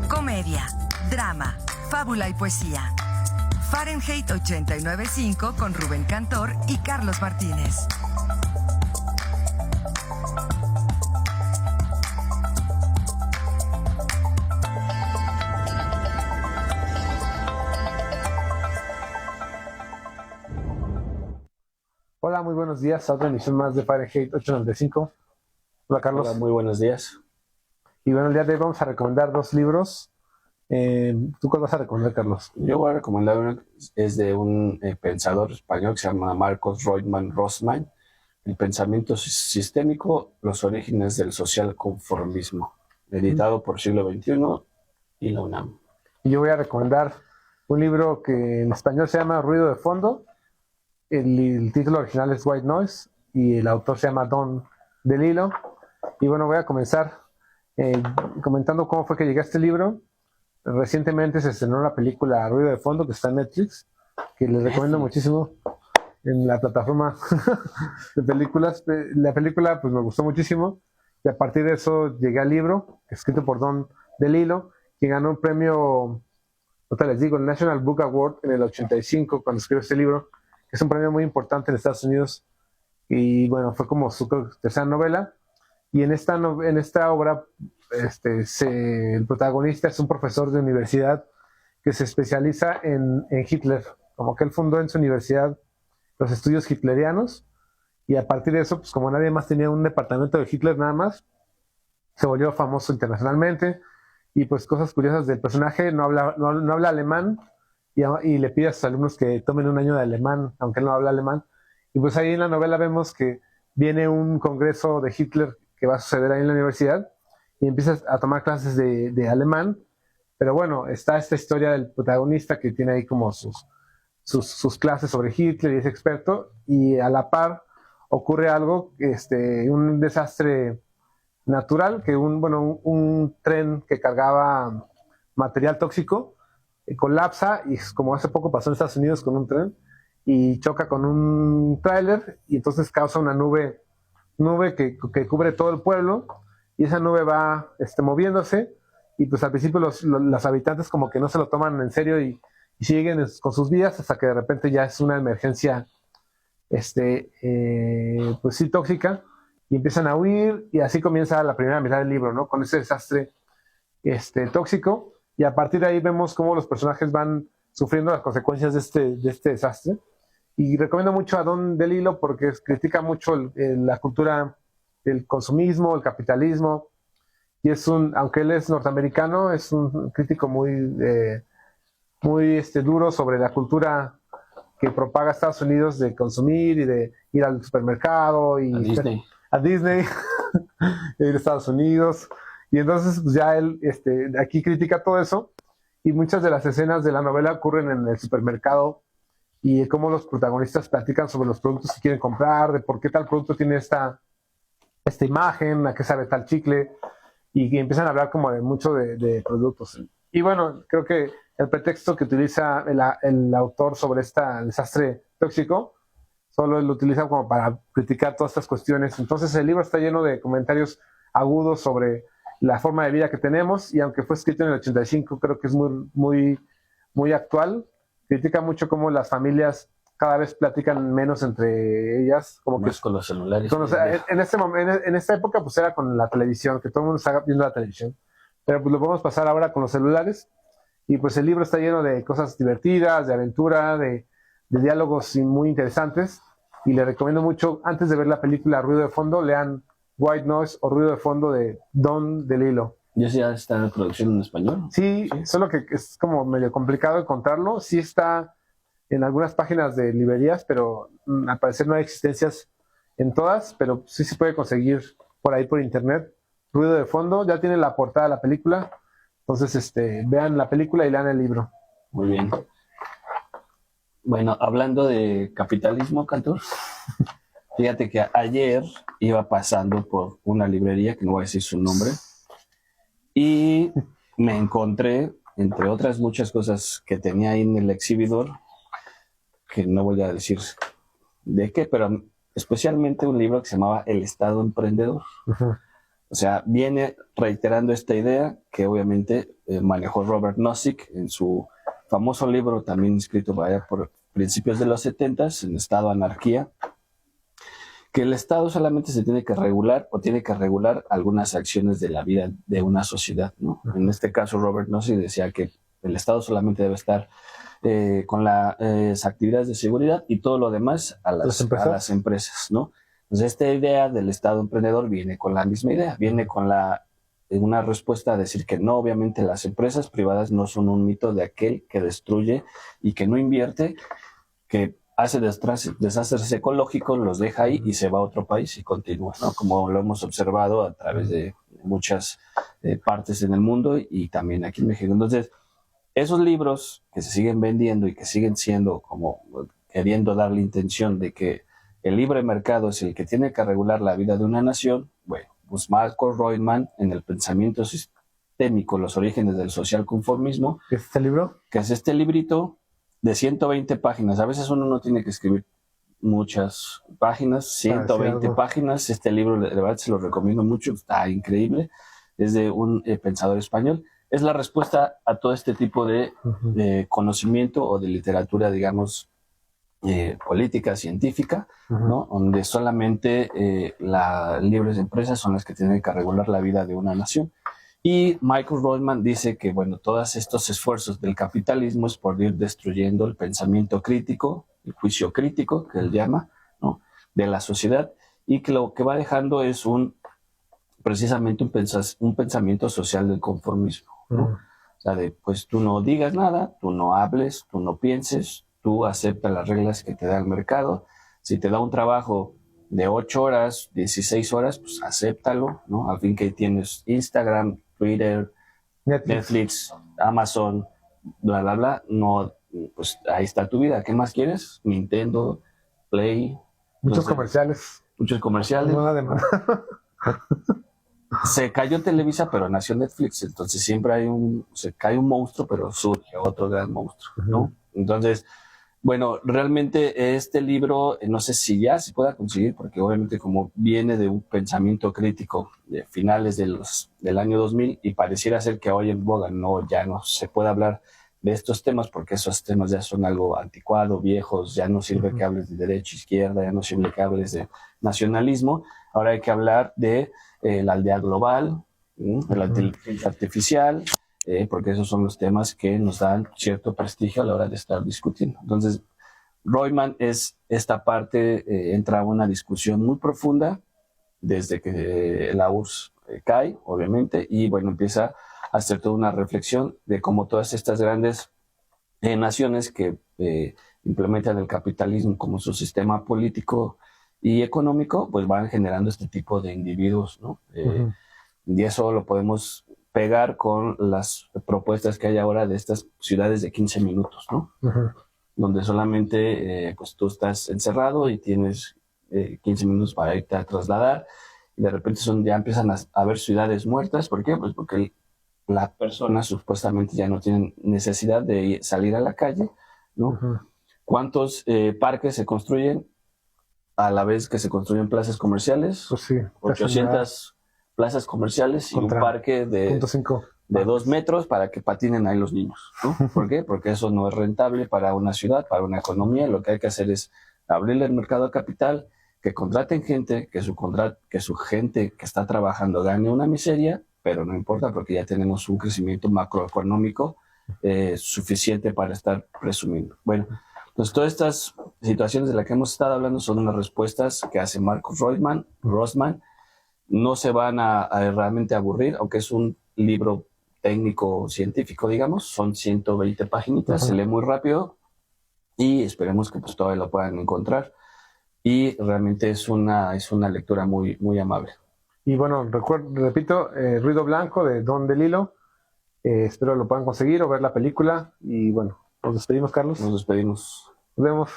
comedia, drama, fábula y poesía. Fahrenheit 895 con Rubén Cantor y Carlos Martínez. Hola, muy buenos días a otra emisión más de Fahrenheit 895. Hola, Carlos. Hola, muy buenos días. Y bueno, el día de hoy vamos a recomendar dos libros. ¿Tú cuál vas a recomendar, Carlos? Yo voy a recomendar uno, es de un pensador español que se llama Marcos Reutemann Rothman, El pensamiento sistémico, los orígenes del social conformismo, editado por Siglo XXI y la UNAM. Y yo voy a recomendar un libro que en español se llama Ruido de Fondo. El título original es White Noise y el autor se llama Don DeLillo. Y bueno, voy a comenzar comentando cómo fue que llegué a este libro. Recientemente se estrenó la película Ruido de Fondo, que está en Netflix, que les recomiendo muchísimo en la plataforma de películas. La película pues me gustó muchísimo y a partir de eso llegué al libro, escrito por Don DeLillo, quien ganó un premio, ahorita les digo, el National Book Award en el 85 cuando escribió este libro, que es un premio muy importante en Estados Unidos. Y bueno, fue como su tercera novela. Y en esta obra, el protagonista es un profesor de universidad que se especializa en Hitler. Como que él fundó en su universidad los estudios hitlerianos. Y a partir de eso, pues como nadie más tenía un departamento de Hitler nada más, se volvió famoso internacionalmente. Y pues cosas curiosas del personaje, no habla alemán. Y le pide a sus alumnos que tomen un año de alemán, aunque él no habla alemán. Y pues ahí en la novela vemos que viene un congreso de Hitler que va a suceder ahí en la universidad y empieza a tomar clases de alemán. Pero bueno, está esta historia del protagonista que tiene ahí como sus clases sobre Hitler y es experto. Y a la par ocurre algo, un desastre natural, que un tren que cargaba material tóxico colapsa y como hace poco pasó en Estados Unidos con un tren y choca con un tráiler y entonces causa una nube que cubre todo el pueblo y esa nube va moviéndose y pues al principio los habitantes como que no se lo toman en serio y siguen con sus vidas hasta que de repente ya es una emergencia pues sí tóxica y empiezan a huir y así comienza la primera mitad del libro, ¿no? Con ese desastre tóxico. Y a partir de ahí vemos cómo los personajes van sufriendo las consecuencias de este desastre. Y recomiendo mucho a Don DeLillo porque critica mucho la cultura del consumismo, el capitalismo. Y aunque él es norteamericano, es un crítico muy duro sobre la cultura que propaga Estados Unidos de consumir y de ir al supermercado y a Disney ir a Estados Unidos. Y entonces pues ya él aquí critica todo eso y muchas de las escenas de la novela ocurren en el supermercado y cómo los protagonistas platican sobre los productos que quieren comprar, de por qué tal producto tiene esta imagen, a qué sabe tal chicle y empiezan a hablar como de mucho de productos. Y bueno, creo que el pretexto que utiliza el autor sobre este desastre tóxico solo lo utiliza como para criticar todas estas cuestiones. Entonces el libro está lleno de comentarios agudos sobre la forma de vida que tenemos y aunque fue escrito en el 85 creo que es muy, muy, muy actual. Critica mucho cómo las familias cada vez platican menos entre ellas, como más que con los celulares. En esta época pues era con la televisión, que todo el mundo estaba viendo la televisión, pero pues lo podemos pasar ahora con los celulares y pues el libro está lleno de cosas divertidas, de aventura, de diálogos muy interesantes y le recomiendo mucho, antes de ver la película Ruido de Fondo, lean White Noise o Ruido de Fondo de Don DeLillo. ¿Ya sí está en producción en español? Sí, solo que es como medio complicado encontrarlo. Sí está en algunas páginas de librerías, pero al parecer no hay existencias en todas, pero sí se puede conseguir por ahí por internet. Ruido de Fondo, ya tiene la portada de la película, entonces vean la película y lean el libro. Muy bien. Bueno, hablando de capitalismo, Cantor, fíjate que ayer iba pasando por una librería, que no voy a decir su nombre, y me encontré, entre otras muchas cosas que tenía ahí en el exhibidor, que no voy a decir de qué, pero especialmente un libro que se llamaba El Estado Emprendedor. Uh-huh. O sea, viene reiterando esta idea que obviamente manejó Robert Nozick en su famoso libro, también escrito por principios de los 70s, en Estado Anarquía, que el Estado solamente se tiene que regular o tiene que regular algunas acciones de la vida de una sociedad, ¿no? En este caso, Robert Nozick decía que el Estado solamente debe estar con las actividades de seguridad y todo lo demás a las empresas, ¿no? Entonces, esta idea del Estado emprendedor viene con la misma idea, viene con una respuesta a decir que no, obviamente las empresas privadas no son un mito de aquel que destruye y que no invierte, que hace desastres ecológicos, los deja ahí y se va a otro país y continúa, ¿no? Como lo hemos observado a través de muchas partes en el mundo y también aquí en México. Entonces, esos libros que se siguen vendiendo y que siguen siendo como queriendo dar la intención de que el libre mercado es el que tiene que regular la vida de una nación, bueno, pues Marcus Reutemann en el pensamiento sistémico, los orígenes del social conformismo. ¿Qué es este libro? Que es este librito de 120 páginas. A veces uno no tiene que escribir muchas páginas, 120 páginas. Este libro, de verdad, se lo recomiendo mucho, está increíble. Es de un pensador español. Es la respuesta a todo este tipo de conocimiento o de literatura, digamos, política, científica, ¿no? Donde solamente las libres empresas son las que tienen que regular la vida de una nación. Y Michael Reutemann dice que, bueno, todos estos esfuerzos del capitalismo es por ir destruyendo el pensamiento crítico, el juicio crítico, que él llama, ¿no? De la sociedad, y que lo que va dejando es precisamente un pensamiento social del conformismo, ¿no? O sea, pues tú no digas nada, tú no hables, tú no pienses, tú aceptas las reglas que te da el mercado. Si te da un trabajo de 8 horas, 16 horas, pues acéptalo, ¿no? Al fin que tienes Instagram, Twitter, Netflix, Amazon, bla, bla, bla, no, pues ahí está tu vida. ¿Qué más quieres? Nintendo, Play. Muchos comerciales. Muchos comerciales. No, además. Se cayó Televisa, pero nació Netflix. Entonces siempre se cae un monstruo, pero surge otro gran monstruo, ¿no? Entonces, bueno, realmente este libro, no sé si ya se pueda conseguir, porque obviamente como viene de un pensamiento crítico de finales del año 2000 y pareciera ser que hoy en boga ya no se puede hablar de estos temas porque esos temas ya son algo anticuado, viejos, ya no sirve que hables de derecha, izquierda, ya no sirve que hables de nacionalismo. Ahora hay que hablar de la aldea global, de la inteligencia artificial, porque esos son los temas que nos dan cierto prestigio a la hora de estar discutiendo. Entonces, Reutemann es esta parte, entra a una discusión muy profunda desde que la URSS cae, obviamente, y bueno, empieza a hacer toda una reflexión de cómo todas estas grandes naciones que implementan el capitalismo como su sistema político y económico, pues van generando este tipo de individuos, ¿no? Y eso lo podemos pegar con las propuestas que hay ahora de estas ciudades de 15 minutos, ¿no? Donde solamente pues tú estás encerrado y tienes 15 minutos para irte a trasladar y de repente ya empiezan a haber ciudades muertas. ¿Por qué? Pues porque las personas supuestamente ya no tienen necesidad de salir a la calle, ¿no? ¿Cuántos parques se construyen a la vez que se construyen plazas comerciales? Pues sí, 800 plazas comerciales y un parque de 2 metros para que patinen ahí los niños, ¿no? ¿Por qué? Porque eso no es rentable para una ciudad, para una economía. Lo que hay que hacer es abrirle el mercado a capital, que contraten gente, que su gente que está trabajando gane una miseria, pero no importa porque ya tenemos un crecimiento macroeconómico suficiente para estar presumiendo. Bueno, entonces todas estas situaciones de las que hemos estado hablando son unas respuestas que hace Marcus Reutemann. No se van a realmente aburrir, aunque es un libro técnico científico, digamos, son 120 páginas, se lee muy rápido y esperemos que pues todavía lo puedan encontrar. Y realmente es una lectura muy, muy amable. Y bueno, repito, Ruido Blanco de Don DeLillo. Espero lo puedan conseguir o ver la película. Y bueno, nos despedimos, Carlos. Nos despedimos. Nos vemos.